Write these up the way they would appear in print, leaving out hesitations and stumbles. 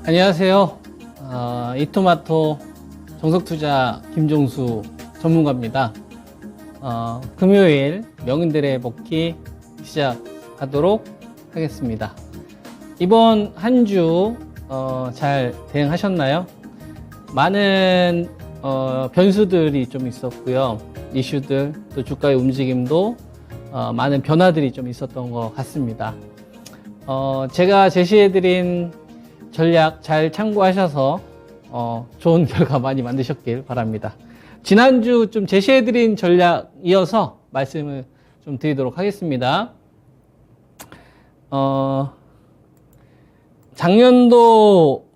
안녕하세요. 이토마토 정석투자 김종수 전문가입니다. 금요일 명인들의 복귀 시작하도록 하겠습니다. 이번 한 주 잘 대응하셨나요? 많은 변수들이 좀 있었고요. 이슈들, 또 주가의 움직임도 많은 변화들이 좀 있었던 것 같습니다. 제가 제시해드린 전략 잘 참고하셔서 좋은 결과 많이 만드셨길 바랍니다. 지난주 좀 제시해드린 전략 이어서 말씀을 좀 드리도록 하겠습니다. 작년도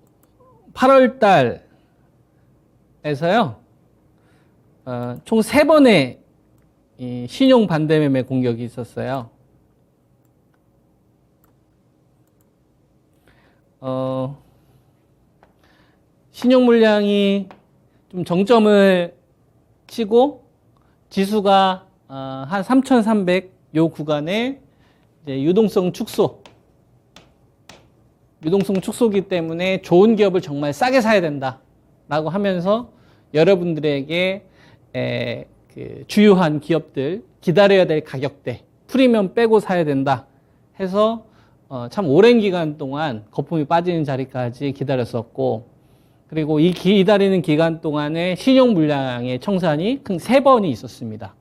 8월 달에서요, 총 3번의 이 신용 반대매매 공격이 있었어요. 신용 물량이 좀 정점을 치고 지수가 한 3,300 요 구간에 이제 유동성 축소기 때문에 좋은 기업을 정말 싸게 사야 된다 라고 하면서 여러분들에게 그 주요한 기업들 기다려야 될 가격대 프리미엄 빼고 사야 된다 해서 참 오랜 기간 동안 거품이 빠지는 자리까지 기다렸었고, 그리고 이 기다리는 기간 동안에 신용 물량의 청산이 큰 3번이 있었습니다.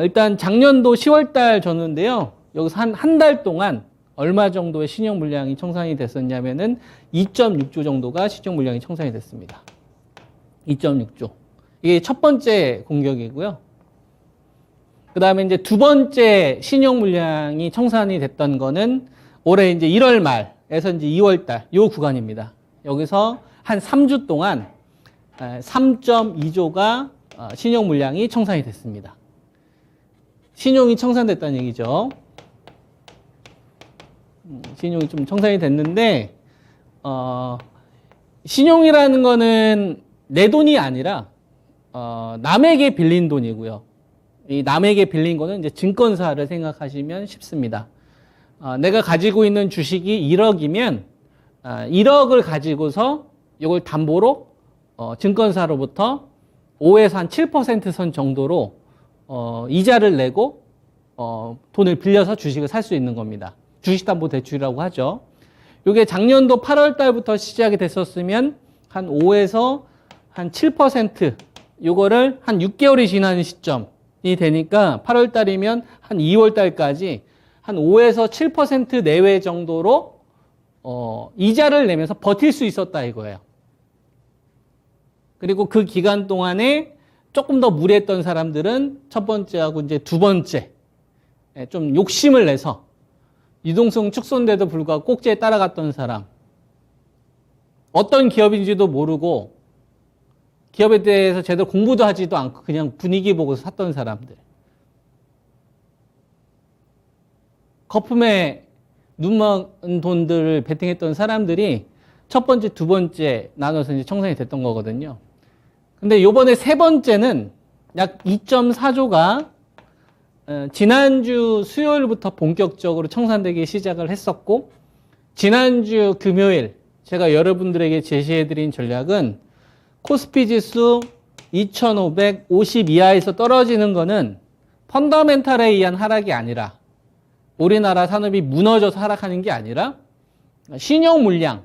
일단 작년도 10월달 줬는데요. 여기서 한 달 동안 얼마 정도의 신용 물량이 청산이 됐었냐면은 2.6조 정도가 신용 물량이 청산이 됐습니다. 2.6조. 이게 첫 번째 공격이고요. 그 다음에 이제 두 번째 신용 물량이 청산이 됐던 거는 올해 이제 1월 말에서 이제 2월 달, 요 구간입니다. 여기서 한 3주 동안 3.2조가 신용 물량이 청산이 됐습니다. 신용이 청산됐다는 얘기죠. 신용이 좀 청산이 됐는데, 신용이라는 거는 내 돈이 아니라, 남에게 빌린 돈이고요. 이 남에게 빌린 거는 이제 증권사를 생각하시면 쉽습니다. 내가 가지고 있는 주식이 1억이면 1억을 가지고서 이걸 담보로 증권사로부터 5에서 한 7% 선 정도로 이자를 내고 돈을 빌려서 주식을 살 수 있는 겁니다. 주식담보대출이라고 하죠. 이게 작년도 8월 달부터 시작이 됐었으면 한 5에서 한 7% 이거를 한 6개월이 지나는 시점이 되니까 8월 달이면 한 2월 달까지 한 5에서 7% 내외 정도로 이자를 내면서 버틸 수 있었다 이거예요. 그리고 그 기간 동안에 조금 더 무리했던 사람들은 첫 번째하고 이제 두 번째 좀 욕심을 내서 유동성 축소인데도 불구하고 꼭지에 따라갔던 사람, 어떤 기업인지도 모르고 기업에 대해서 제대로 공부도 하지도 않고 그냥 분위기 보고서 샀던 사람들, 거품에 눈먼 돈들을 베팅했던 사람들이 첫 번째, 두 번째 나눠서 이제 청산이 됐던 거거든요. 근데 요번에 세 번째는 약 2.4조가 지난주 수요일부터 본격적으로 청산되기 시작을 했었고, 지난주 금요일 제가 여러분들에게 제시해드린 전략은 코스피 지수 2550 이하에서 떨어지는 거는 펀더멘탈에 의한 하락이 아니라, 우리나라 산업이 무너져서 하락하는 게 아니라 신용 물량과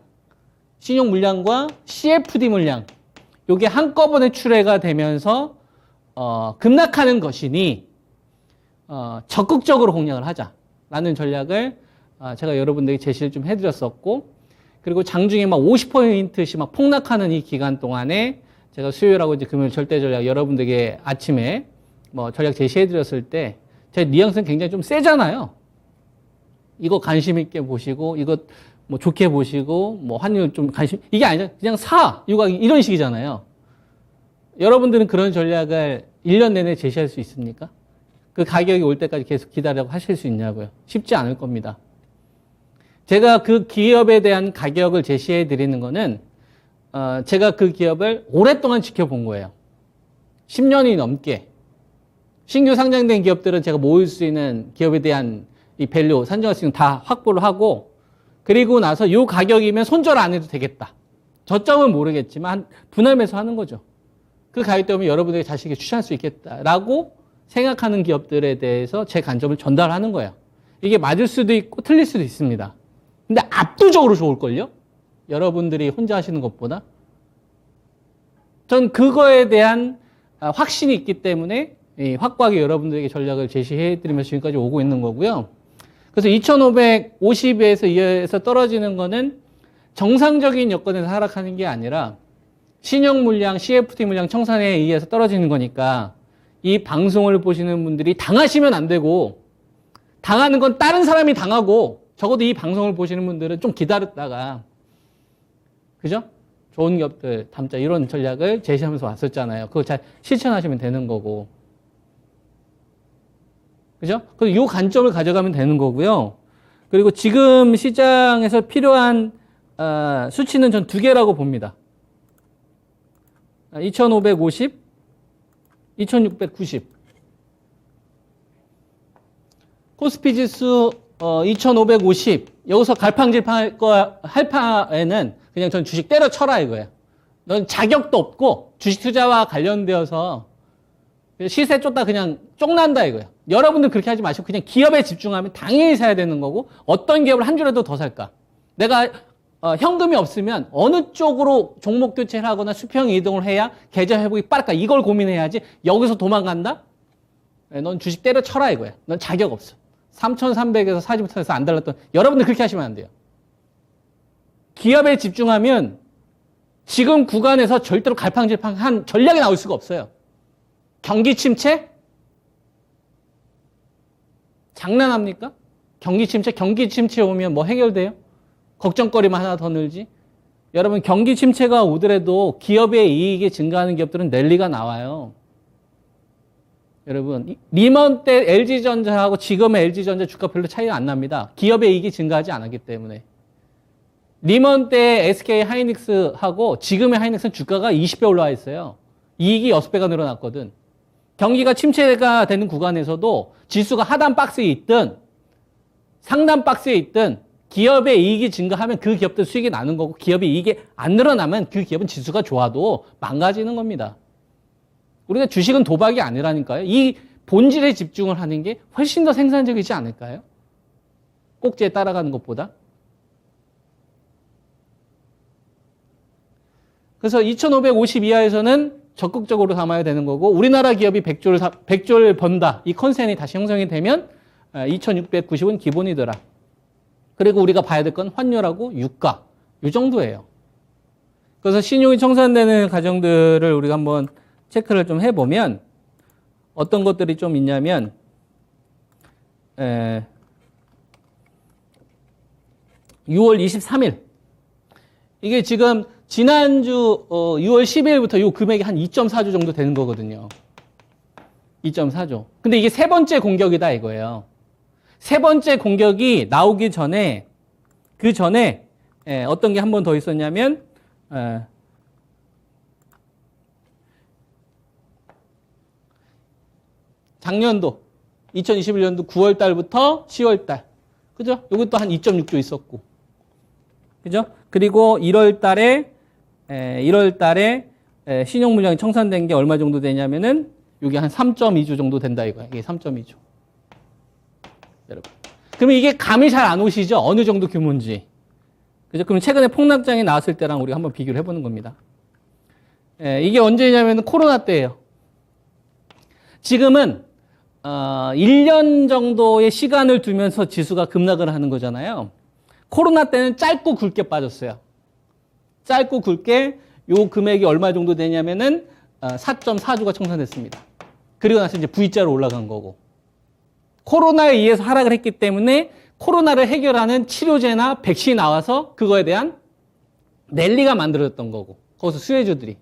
CFD 물량 요게 한꺼번에 출회가 되면서 급락하는 것이니 적극적으로 공략을 하자라는 전략을 제가 여러분들에게 제시를 좀 해드렸었고, 그리고 장중에 막 50%씩 막 폭락하는 이 기간 동안에 제가 수요일하고 이제 금요일 절대 전략 여러분들에게 아침에 뭐 전략 제시해드렸을 때 제 뉘앙스는 굉장히 좀 세잖아요. 이거 관심 있게 보시고, 이거 뭐 좋게 보시고, 뭐 환율 좀 관심, 이게 아니라 그냥 사! 이런 식이잖아요. 여러분들은 그런 전략을 1년 내내 제시할 수 있습니까? 그 가격이 올 때까지 계속 기다리라고 하실 수 있냐고요. 쉽지 않을 겁니다. 제가 그 기업에 대한 가격을 제시해 드리는 거는 제가 그 기업을 오랫동안 지켜본 거예요. 10년이 넘게. 신규 상장된 기업들은 제가 모을 수 있는 기업에 대한 이 밸류, 산정할 수 있는 다 확보를 하고, 그리고 나서 요 가격이면 손절 안 해도 되겠다. 저점은 모르겠지만 분할 매수하는 거죠. 그 가격 때문에 여러분에게 자식에게 추천할 수 있겠다라고 생각하는 기업들에 대해서 제 관점을 전달하는 거예요. 이게 맞을 수도 있고 틀릴 수도 있습니다. 근데 압도적으로 좋을걸요? 여러분들이 혼자 하시는 것보다. 전 그거에 대한 확신이 있기 때문에 확고하게 여러분들에게 전략을 제시해드리면서 지금까지 오고 있는 거고요. 그래서 2550에서 이어서 떨어지는 거는 정상적인 여건에서 하락하는 게 아니라 신용 물량, CFT 물량 청산에 의해서 떨어지는 거니까 이 방송을 보시는 분들이 당하시면 안 되고 당하는 건 다른 사람이 당하고 적어도 이 방송을 보시는 분들은 좀 기다렸다가 그죠? 좋은 기업들 담자 이런 전략을 제시하면서 왔었잖아요. 그거 잘 실천하시면 되는 거고 그죠? 그래서 이 관점을 가져가면 되는 거고요. 그리고 지금 시장에서 필요한 수치는 전 두 개라고 봅니다. 2550, 2690. 코스피 지수 2550. 여기서 갈팡질팡 할 바에는 그냥 전 주식 때려쳐라 이거예요. 넌 자격도 없고 주식 투자와 관련되어서 시세 쫓다 그냥 쪽난다 이거예요. 여러분들 그렇게 하지 마시고 그냥 기업에 집중하면 당연히 사야 되는 거고 어떤 기업을 한 주라도 더 살까? 내가 현금이 없으면 어느 쪽으로 종목 교체를 하거나 수평 이동을 해야 계좌 회복이 빠를까? 이걸 고민해야지 여기서 도망간다? 넌 주식 때려쳐라 이거야. 넌 자격 없어. 3,300에서 40부터에서 안 달랐던 여러분들 그렇게 하시면 안 돼요. 기업에 집중하면 지금 구간에서 절대로 갈팡질팡한 전략이 나올 수가 없어요. 경기 침체? 장난합니까? 경기 침체 오면 뭐 해결돼요? 걱정거리만 하나 더 늘지? 여러분 경기 침체가 오더라도 기업의 이익이 증가하는 기업들은 랠리가 나와요. 여러분 리먼 때 LG전자하고 지금의 LG전자 주가 별로 차이가 안 납니다. 기업의 이익이 증가하지 않았기 때문에. 리먼 때 SK 하이닉스하고 지금의 하이닉스는 주가가 20배 올라와 있어요. 이익이 6배가 늘어났거든. 경기가 침체가 되는 구간에서도 지수가 하단 박스에 있든 상단 박스에 있든 기업의 이익이 증가하면 그 기업들 수익이 나는 거고 기업의 이익이 안 늘어나면 그 기업은 지수가 좋아도 망가지는 겁니다. 우리가 주식은 도박이 아니라니까요. 이 본질에 집중을 하는 게 훨씬 더 생산적이지 않을까요? 꼭지에 따라가는 것보다. 그래서 2550 이하에서는 적극적으로 담아야 되는 거고 우리나라 기업이 100조를 번다. 이 컨센이 다시 형성이 되면 2690은 기본이더라. 그리고 우리가 봐야 될 건 환율하고 유가. 이 정도예요. 그래서 신용이 청산되는 가정들을 우리가 한번 체크를 좀 해보면 어떤 것들이 좀 있냐면 6월 23일 이게 지금 지난주 6월 12일부터 이 금액이 한 2.4조 정도 되는 거거든요. 2.4조. 근데 이게 세 번째 공격이다 이거예요. 세 번째 공격이 나오기 전에 그 전에 어떤 게 한 번 더 있었냐면 작년도 2021년도 9월 달부터 10월 달. 그죠? 이것도 한 2.6조 있었고. 그죠? 그리고 1월 달에 신용 물량이 청산된 게 얼마 정도 되냐면은 이게 한 3.2조 정도 된다 이거야. 이게 3.2조. 여러분. 그러면 이게 감이 잘 안 오시죠? 어느 정도 규모인지. 그죠? 그럼 최근에 폭락장이 나왔을 때랑 우리가 한번 비교를 해보는 겁니다. 이게 언제냐면 코로나 때예요. 지금은 1년 정도의 시간을 두면서 지수가 급락을 하는 거잖아요. 코로나 때는 짧고 굵게 빠졌어요. 짧고 굵게 요 금액이 얼마 정도 되냐면은 4.4조가 청산됐습니다. 그리고 나서 이제 V자로 올라간 거고. 코로나에 의해서 하락을 했기 때문에 코로나를 해결하는 치료제나 백신이 나와서 그거에 대한 랠리가 만들어졌던 거고. 거기서 수혜주들이.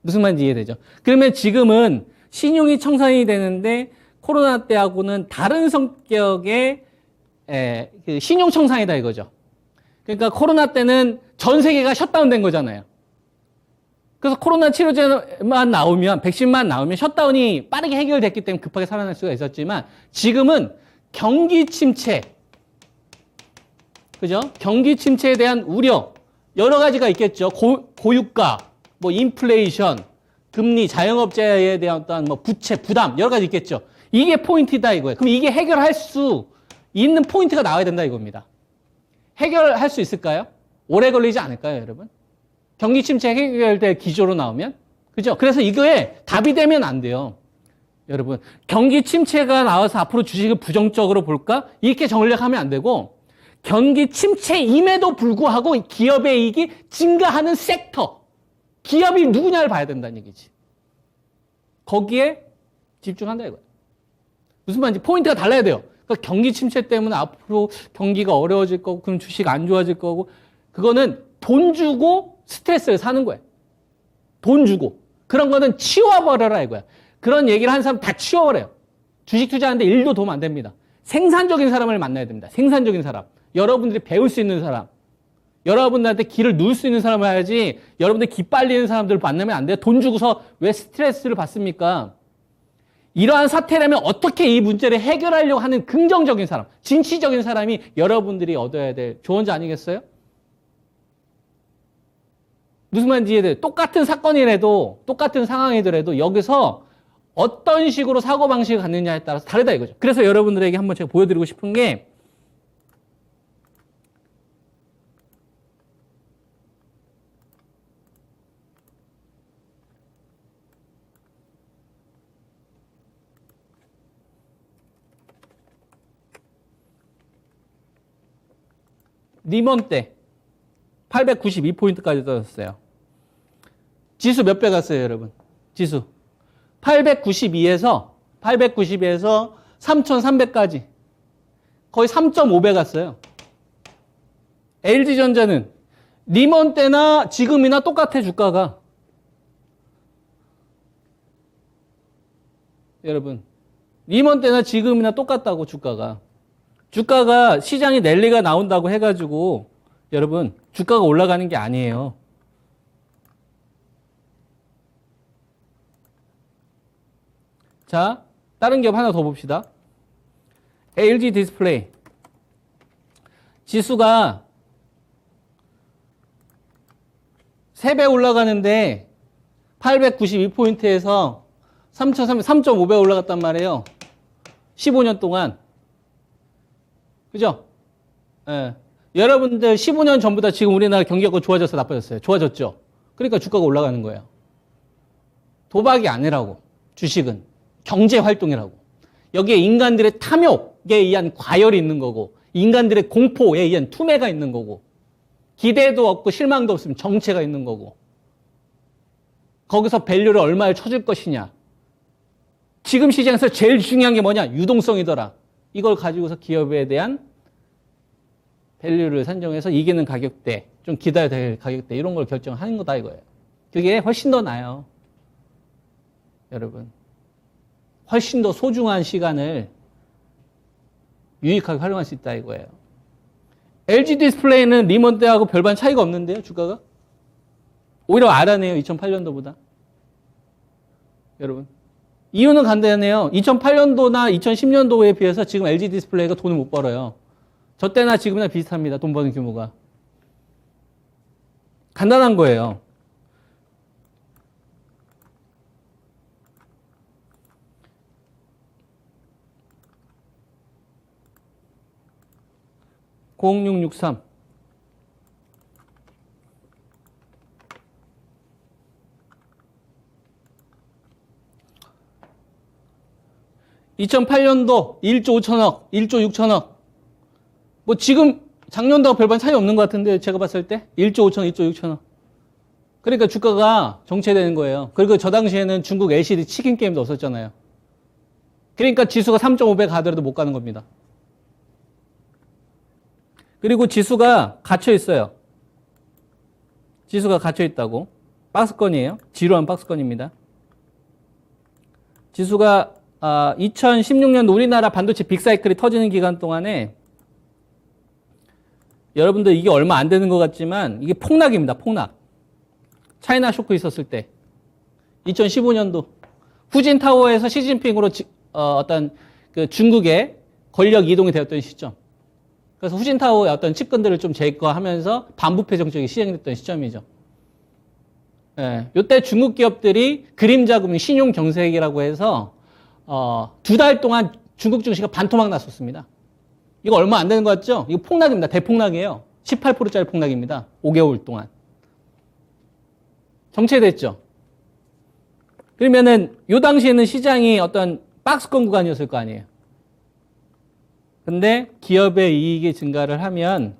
무슨 말인지 이해되죠? 그러면 지금은 신용이 청산이 되는데 코로나 때하고는 다른 성격의 그 신용 청산이다 이거죠. 그러니까 코로나 때는 전 세계가 셧다운된 거잖아요. 그래서 코로나 치료제만 나오면 백신만 나오면 셧다운이 빠르게 해결됐기 때문에 급하게 살아날 수가 있었지만 지금은 경기 침체 그죠? 경기 침체에 대한 우려 여러 가지가 있겠죠. 고유가, 뭐 인플레이션, 금리, 자영업자에 대한 어떤 뭐 부채, 부담 여러 가지 있겠죠. 이게 포인트다 이거예요. 그럼 이게 해결할 수 있는 포인트가 나와야 된다 이겁니다. 해결할 수 있을까요? 오래 걸리지 않을까요, 여러분? 경기 침체 해결될 기조로 나오면? 그죠? 그래서 이거에 답이 되면 안 돼요. 여러분, 경기 침체가 나와서 앞으로 주식을 부정적으로 볼까? 이렇게 전략하면 안 되고, 경기 침체임에도 불구하고 기업의 이익이 증가하는 섹터, 기업이 누구냐를 봐야 된다는 얘기지. 거기에 집중한다 이거예요. 무슨 말인지 포인트가 달라야 돼요. 그러니까 경기 침체 때문에 앞으로 경기가 어려워질 거고, 그럼 주식 안 좋아질 거고, 그거는 돈 주고 스트레스를 사는 거예요. 돈 주고. 그런 거는 치워버려라 이거야. 그런 얘기를 하는 사람 다 치워버려요. 주식 투자하는데 1도 도움 안 됩니다. 생산적인 사람을 만나야 됩니다. 생산적인 사람. 여러분들이 배울 수 있는 사람. 여러분들한테 기를 누울 수 있는 사람을 해야지 여러분들 기 빨리는 사람들을 만나면 안 돼요. 돈 주고서 왜 스트레스를 받습니까? 이러한 사태라면 어떻게 이 문제를 해결하려고 하는 긍정적인 사람, 진취적인 사람이 여러분들이 얻어야 될 조언자 아니겠어요? 무슨 말인지 이해돼요? 똑같은 사건이라도, 똑같은 상황이더라도 여기서 어떤 식으로 사고방식을 갖느냐에 따라서 다르다 이거죠. 그래서 여러분들에게 한번 제가 보여드리고 싶은 게 리먼 때 892포인트까지 떨어졌어요. 지수 몇 배 갔어요, 여러분? 지수 892에서 3,300까지 거의 3.5배 갔어요. LG전자는 리먼 때나 지금이나 똑같아 주가가. 여러분 리먼 때나 지금이나 똑같다고 주가가. 주가가 시장이 랠리가 나온다고 해가지고 여러분 주가가 올라가는 게 아니에요. 자, 다른 기업 하나 더 봅시다. LG 디스플레이. 지수가 3배 올라가는데 892포인트에서 3.5배 올라갔단 말이에요. 15년 동안. 그죠? 예. 여러분들 15년 전보다 지금 우리나라 경기가 좋아졌어, 나빠졌어요? 좋아졌죠? 그러니까 주가가 올라가는 거예요. 도박이 아니라고. 주식은. 경제활동이라고. 여기에 인간들의 탐욕에 의한 과열이 있는 거고, 인간들의 공포에 의한 투매가 있는 거고, 기대도 없고 실망도 없으면 정체가 있는 거고, 거기서 밸류를 얼마에 쳐줄 것이냐. 지금 시장에서 제일 중요한 게 뭐냐? 유동성이더라. 이걸 가지고서 기업에 대한 밸류를 산정해서 이기는 가격대, 좀 기다려야 될 가격대, 이런 걸 결정하는 거다 이거예요. 그게 훨씬 더 나아요. 여러분. 훨씬 더 소중한 시간을 유익하게 활용할 수 있다 이거예요. LG 디스플레이는 리먼 때하고 별반 차이가 없는데요, 주가가? 오히려 알아내요, 2008년도보다. 여러분. 이유는 간단해요. 2008년도나 2010년도에 비해서 지금 LG 디스플레이가 돈을 못 벌어요. 저 때나 지금이나 비슷합니다. 돈 버는 규모가. 간단한 거예요. (0663) 2008년도 1조 5천억, 1조 6천억. 뭐 지금 작년도하고 별반 차이 없는 것 같은데 제가 봤을 때 1조 5천억, 1조 6천억. 그러니까 주가가 정체되는 거예요. 그리고 저 당시에는 중국 LCD 치킨 게임도 없었잖아요. 그러니까 지수가 3.5배 가더라도 못 가는 겁니다. 그리고 지수가 갇혀 있어요. 지수가 갇혀 있다고. 박스권이에요. 지루한 박스권입니다. 지수가 2016년도 우리나라 반도체 빅사이클이 터지는 기간 동안에 여러분들 이게 얼마 안 되는 것 같지만 이게 폭락입니다. 폭락. 차이나 쇼크 있었을 때 2015년도 후진타워에서 시진핑으로 어떤 그 중국의 권력 이동이 되었던 시점. 그래서 후진타오의 어떤 측근들을 좀 제거하면서 반부패 정책이 시행됐던 시점이죠. 예, 이때 중국 기업들이 그림자금 신용 경색이라고 해서 2달 동안 중국 증시가 반토막 났었습니다. 이거 얼마 안 되는 거 같죠? 이거 폭락입니다. 대폭락이에요. 18%짜리 폭락입니다. 5개월 동안. 정체됐죠. 그러면은 요 당시에는 시장이 어떤 박스권 구간이었을 거 아니에요. 근데 기업의 이익이 증가를 하면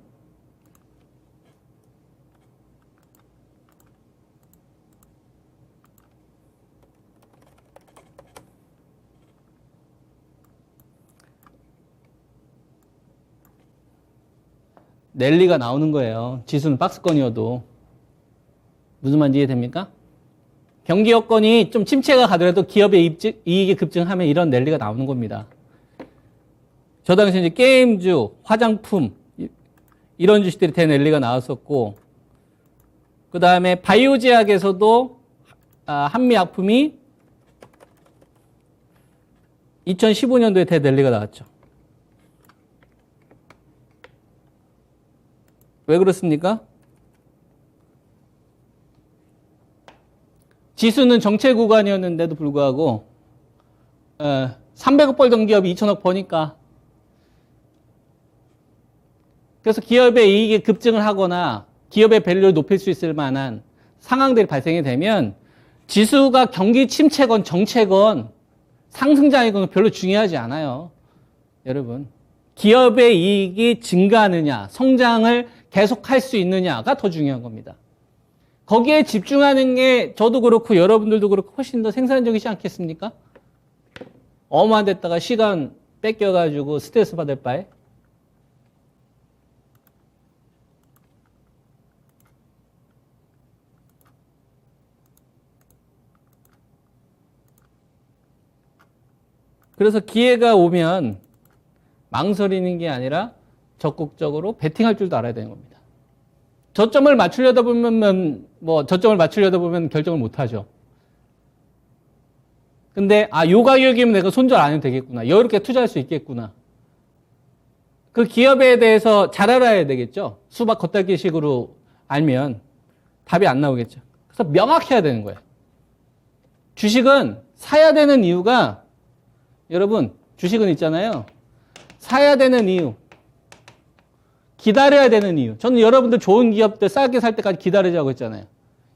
랠리가 나오는 거예요. 지수는 박스권이어도. 무슨 말인지 이해됩니까? 경기 여건이 좀 침체가 가더라도 기업의 이익이 급증하면 이런 랠리가 나오는 겁니다. 저 당시 이제 게임주, 화장품 이런 주식들이 대랠리가 나왔었고, 그 다음에 바이오 제약에서도 한미약품이 2015년도에 대랠리가 나왔죠. 왜 그렇습니까? 지수는 정체 구간이었는데도 불구하고 300억 벌던 기업이 2천억 버니까. 그래서 기업의 이익이 급증을 하거나 기업의 밸류를 높일 수 있을 만한 상황들이 발생이 되면 지수가 경기 침체건 정체건 상승장이건 별로 중요하지 않아요. 여러분. 기업의 이익이 증가하느냐, 성장을 계속할 수 있느냐가 더 중요한 겁니다. 거기에 집중하는 게 저도 그렇고 여러분들도 그렇고 훨씬 더 생산적이지 않겠습니까? 어마한 데다가 시간 뺏겨가지고 스트레스 받을 바에. 그래서 기회가 오면 망설이는 게 아니라 적극적으로 베팅할 줄도 알아야 되는 겁니다. 저점을 맞추려다 보면 결정을 못 하죠. 근데 요 가격이면 내가 손절 안 해도 되겠구나. 여유롭게 투자할 수 있겠구나. 그 기업에 대해서 잘 알아야 되겠죠. 수박 겉핥기식으로 알면 답이 안 나오겠죠. 그래서 명확해야 되는 거예요. 주식은 사야 되는 이유가 여러분 주식은 있잖아요. 사야 되는 이유, 기다려야 되는 이유. 저는 여러분들 좋은 기업들 싸게 살 때까지 기다리자고 했잖아요.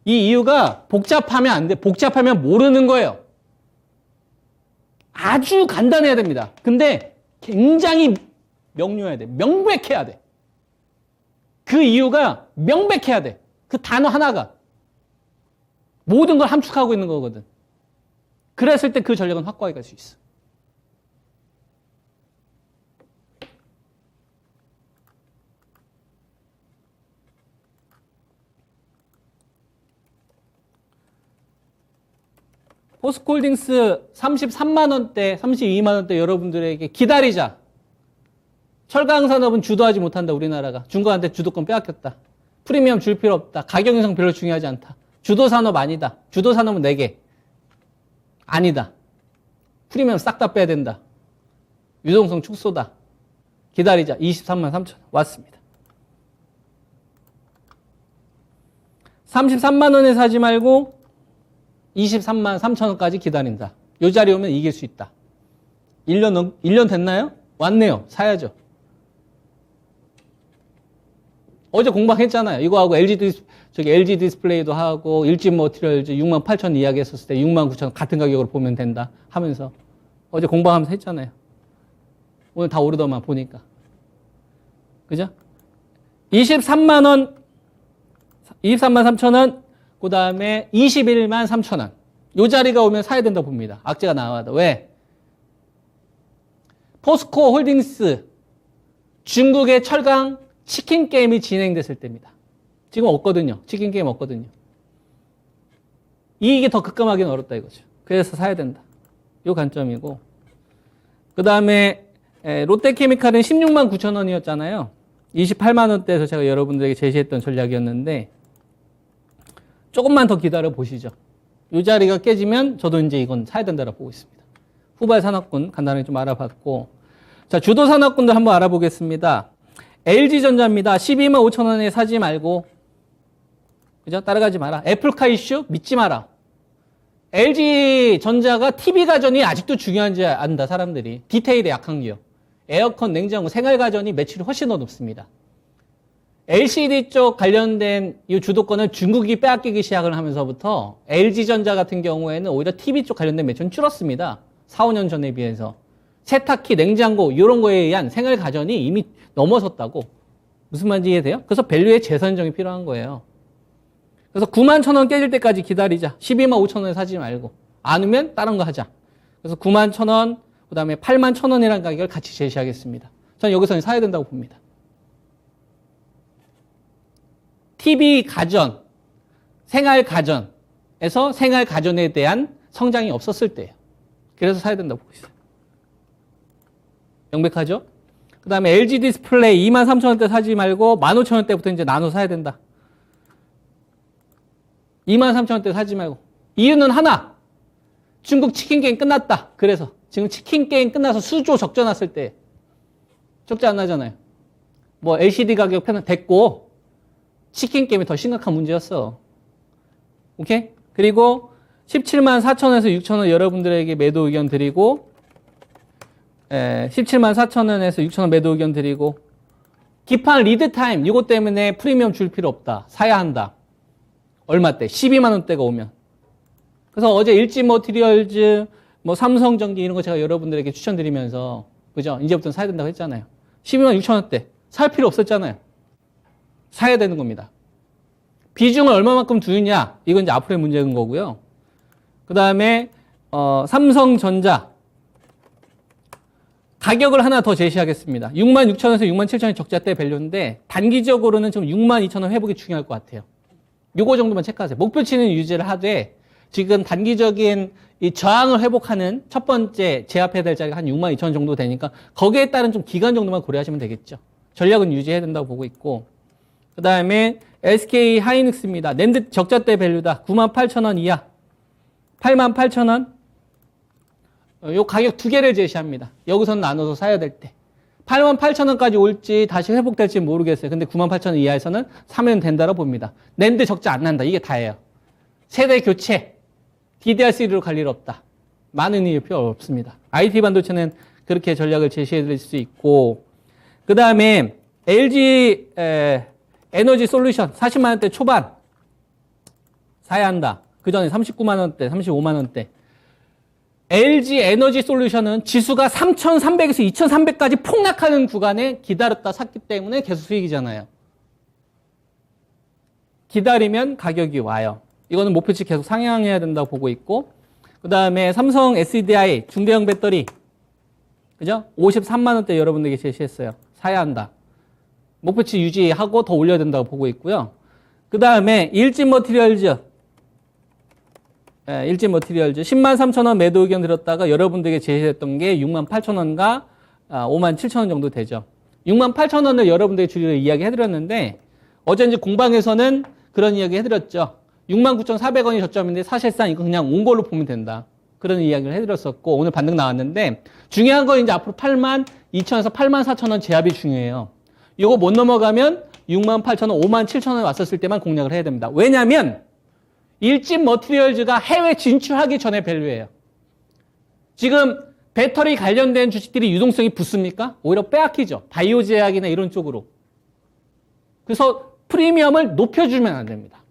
이 이유가 복잡하면 안 돼. 복잡하면 모르는 거예요. 아주 간단해야 됩니다. 근데 굉장히 명료해야 돼. 명백해야 돼. 그 이유가 명백해야 돼. 그 단어 하나가 모든 걸 함축하고 있는 거거든. 그랬을 때 그 전략은 확고하게 갈 수 있어. 포스코홀딩스 33만원대, 32만원대 여러분들에게 기다리자. 철강산업은 주도하지 못한다, 우리나라가. 중국한테 주도권 빼앗겼다. 프리미엄 줄 필요 없다. 가격 인상 별로 중요하지 않다. 주도산업 아니다. 주도산업은 4개. 아니다. 프리미엄 싹 다 빼야 된다. 유동성 축소다. 기다리자. 23만 3천 원. 왔습니다. 33만원에 사지 말고 23만 3천 원까지 기다린다. 요 자리 오면 이길 수 있다. 1년 됐나요? 왔네요. 사야죠. 어제 공방했잖아요. 이거하고 LG 디스플레이도 하고 일진 머티리얼즈 6만 8천 이야기 했었을 때 6만 9천 같은 가격으로 보면 된다 하면서 어제 공방하면서 했잖아요. 오늘 다 오르더만 보니까. 그죠? 23만 원, 23만 3천 원, 그 다음에 21만 3천 원. 요 자리가 오면 사야 된다고 봅니다. 악재가 나와도. 왜? 포스코 홀딩스 중국의 철강 치킨 게임이 진행됐을 때입니다. 지금 없거든요. 치킨 게임 없거든요. 이익이 더 급감하기는 어렵다 이거죠. 그래서 사야 된다. 요 관점이고. 그 다음에 롯데케미칼은 16만 9천 원이었잖아요. 28만 원대에서 제가 여러분들에게 제시했던 전략이었는데 조금만 더 기다려 보시죠. 이 자리가 깨지면 저도 이제 이건 사야 된다고 보고 있습니다. 후발 산업군 간단하게 좀 알아봤고, 자, 주도 산업군들 한번 알아보겠습니다. LG전자입니다. 12만 5천 원에 사지 말고. 그죠? 따라가지 마라. 애플카 이슈 믿지 마라. LG전자가 TV 가전이 아직도 중요한지 안다, 사람들이. 디테일에 약한 기업. 에어컨, 냉장고, 생활가전이 매출이 훨씬 더 높습니다. LCD 쪽 관련된 이 주도권을 중국이 빼앗기기 시작을 하면서부터 LG전자 같은 경우에는 오히려 TV 쪽 관련된 매출은 줄었습니다. 4, 5년 전에 비해서. 세탁기, 냉장고 이런 거에 의한 생활가전이 이미 넘어섰다고. 무슨 말인지 이해돼요? 그래서 밸류의 재선정이 필요한 거예요. 그래서 9만 1,000원 깨질 때까지 기다리자. 12만 5천 원에 사지 말고. 안 오면 다른 거 하자. 그래서 9만 1,000원, 그 다음에 8만 1,000원이라는 가격을 같이 제시하겠습니다. 저는 여기서는 사야 된다고 봅니다. TV 가전, 생활 가전에서 생활 가전에 대한 성장이 없었을 때예요. 그래서 사야 된다고 보고 있어요. 명백하죠? 그 다음에 LG 디스플레이 23,000원대 사지 말고 15,000원대부터 이제 나눠 사야 된다. 23,000원대 사지 말고. 이유는 하나. 중국 치킨 게임 끝났다. 그래서 지금 치킨 게임 끝나서 수조 적자 났을 때 적자 안 나잖아요. 뭐 LCD 가격 편은 됐고 치킨 게임이 더 심각한 문제였어. 오케이? 그리고 17만 4천원에서 6천원 여러분들에게 매도 의견 드리고 17만 4천원에서 6천원 매도 의견 드리고 기판 리드 타임 이것 때문에 프리미엄 줄 필요 없다. 사야 한다. 얼마 때? 12만 원대가 오면. 그래서 어제 일지 머티리얼즈 뭐 삼성전기 이런 거 제가 여러분들에게 추천드리면서 그죠? 이제부터는 사야 된다고 했잖아요. 12만 6천 원대 살 필요 없었잖아요. 사야 되는 겁니다. 비중을 얼마만큼 두느냐 이건 이제 앞으로의 문제인 거고요. 그 다음에 삼성전자 가격을 하나 더 제시하겠습니다. 6만 6천 원에서 6만 7천 원이 적자대 밸류인데 단기적으로는 지금 6만 2천 원 회복이 중요할 것 같아요. 요거 정도만 체크하세요. 목표치는 유지를 하되 지금 단기적인 이 저항을 회복하는 첫 번째 제압해야 될 자리가 한 6만 2천 원 정도 되니까 거기에 따른 좀 기간 정도만 고려하시면 되겠죠. 전략은 유지해야 된다고 보고 있고 그 다음에 SK 하이닉스입니다. 낸드 적자대 밸류다. 9만 8천 원 이하 8만 8천 원 요 가격 두 개를 제시합니다. 여기서는 나눠서 사야 될 때 8만 8천 원까지 올지 다시 회복될지 모르겠어요. 근데 9만 8천 원 이하에서는 사면 된다고 봅니다. 낸드 적자 안 난다. 이게 다예요. 세대 교체 DDR3로 갈 일 없다. 많은 이유 필요 없습니다. IT 반도체는 그렇게 전략을 제시해 드릴 수 있고 그 다음에 LG 에너지 솔루션 40만 원대 초반 사야 한다. 그 전에 39만 원대, 35만 원대. LG 에너지 솔루션은 지수가 3,300에서 2,300까지 폭락하는 구간에 기다렸다 샀기 때문에 계속 수익이잖아요. 기다리면 가격이 와요. 이거는 목표치 계속 상향해야 된다고 보고 있고 그 다음에 삼성 SDI 중대형 배터리 그죠? 53만 원대 여러분들에게 제시했어요. 사야 한다. 목표치 유지하고 더 올려야 된다고 보고 있고요. 그 다음에 일지 머티리얼즈 10만 3천 원 매도 의견 드렸다가 여러분들에게 제시했던 게 6만 8천 원과 5만 7천 원 정도 되죠. 6만 8천 원을 여러분들에게 주리로 이야기 해드렸는데 어제 이제 공방에서는 그런 이야기 해드렸죠. 6만 9,400원이 저점인데 사실상 이거 그냥 온 걸로 보면 된다. 그런 이야기를 해드렸었고 오늘 반등 나왔는데 중요한 건 이제 앞으로 8만 2천에서 8만 4천 원 제압이 중요해요. 이거 못 넘어가면 6만 8천 원, 5만 7천 원 왔었을 때만 공략을 해야 됩니다. 왜냐하면 일진 머티리얼즈가 해외 진출하기 전에 밸류예요. 지금 배터리 관련된 주식들이 유동성이 붙습니까? 오히려 빼앗기죠. 바이오 제약이나 이런 쪽으로. 그래서 프리미엄을 높여주면 안 됩니다.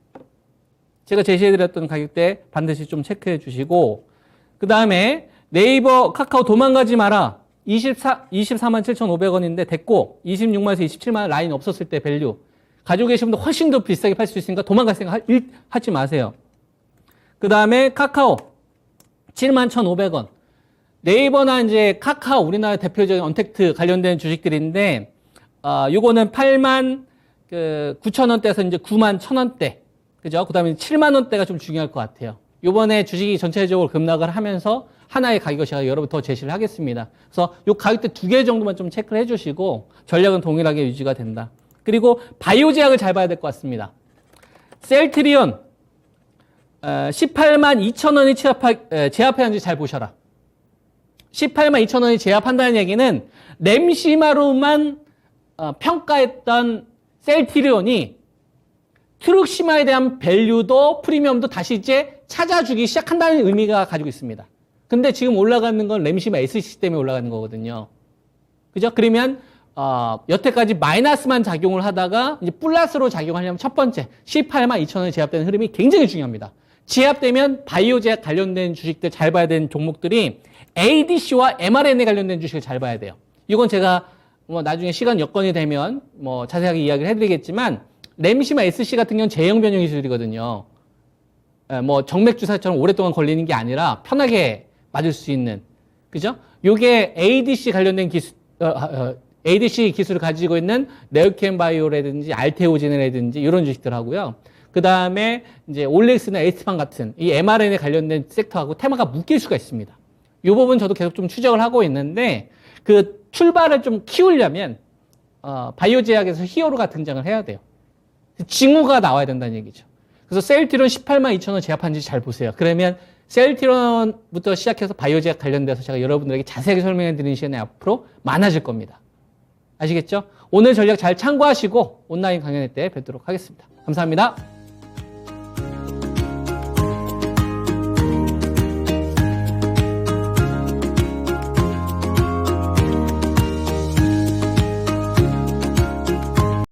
제가 제시해드렸던 가격대 반드시 좀 체크해 주시고 그 다음에 네이버, 카카오 도망가지 마라. 24만 7,500원인데 됐고 26만에서 27만 원 라인 없었을 때 밸류. 가지고 계신 분들 훨씬 더 비싸게 팔 수 있으니까 도망갈 생각 하지 마세요. 그 다음에 카카오 7만 1,500원. 네이버나 이제 카카오 우리나라 대표적인 언택트 관련된 주식들인데 요거는 8만 9천 원대에서 이제 9만 1,000원대. 그죠? 그 다음에 7만 원대가 좀 중요할 것 같아요. 요번에 주식이 전체적으로 급락을 하면서 하나의 가격을 제가 여러분 더 제시를 하겠습니다. 그래서 요 가격대 두 개 정도만 좀 체크를 해주시고 전략은 동일하게 유지가 된다. 그리고 바이오 제약을 잘 봐야 될 것 같습니다. 셀트리온 18만 2천 원이 제압했는지 잘 보셔라. 18만 2천 원이 제압한다는 얘기는 램시마로만 평가했던 셀트리온이 트룩시마에 대한 밸류도 프리미엄도 다시 이제 찾아주기 시작한다는 의미가 가지고 있습니다. 근데 지금 올라가는 건 램시마 SC 때문에 올라가는 거거든요. 그죠? 그러면 여태까지 마이너스만 작용을 하다가 이제 플러스로 작용하려면 첫 번째 18만 2천 원에 제압되는 흐름이 굉장히 중요합니다. 제압되면 바이오 제약 관련된 주식들 잘 봐야 되는 종목들이 ADC와 mRNA 관련된 주식을 잘 봐야 돼요. 이건 제가 뭐 나중에 시간 여건이 되면 뭐 자세하게 이야기를 해드리겠지만 램시마 SC 같은 경우는 제형 변형 기술이거든요. 뭐 정맥 주사처럼 오랫동안 걸리는 게 아니라 편하게 맞을 수 있는, 그죠? 요게 ADC 관련된 기술, ADC 기술을 가지고 있는 네오켄 바이오라든지 알테오젠이라든지 이런 주식들 하고요. 그 다음에 이제 올렉스나 에이스판 같은 이 mRNA 관련된 섹터하고 테마가 묶일 수가 있습니다. 이 부분 저도 계속 좀 추적을 하고 있는데 그 출발을 좀 키우려면 바이오 제약에서 히어로가 등장을 해야 돼요. 징후가 나와야 된다는 얘기죠. 그래서 셀트리온 18만 2천 원 제압한지 잘 보세요. 그러면 셀트리온부터 시작해서 바이오 제약 관련돼서 제가 여러분들에게 자세하게 설명해 드리는 시간이 앞으로 많아질 겁니다. 아시겠죠? 오늘 전략 잘 참고하시고 온라인 강연회 때 뵙도록 하겠습니다. 감사합니다.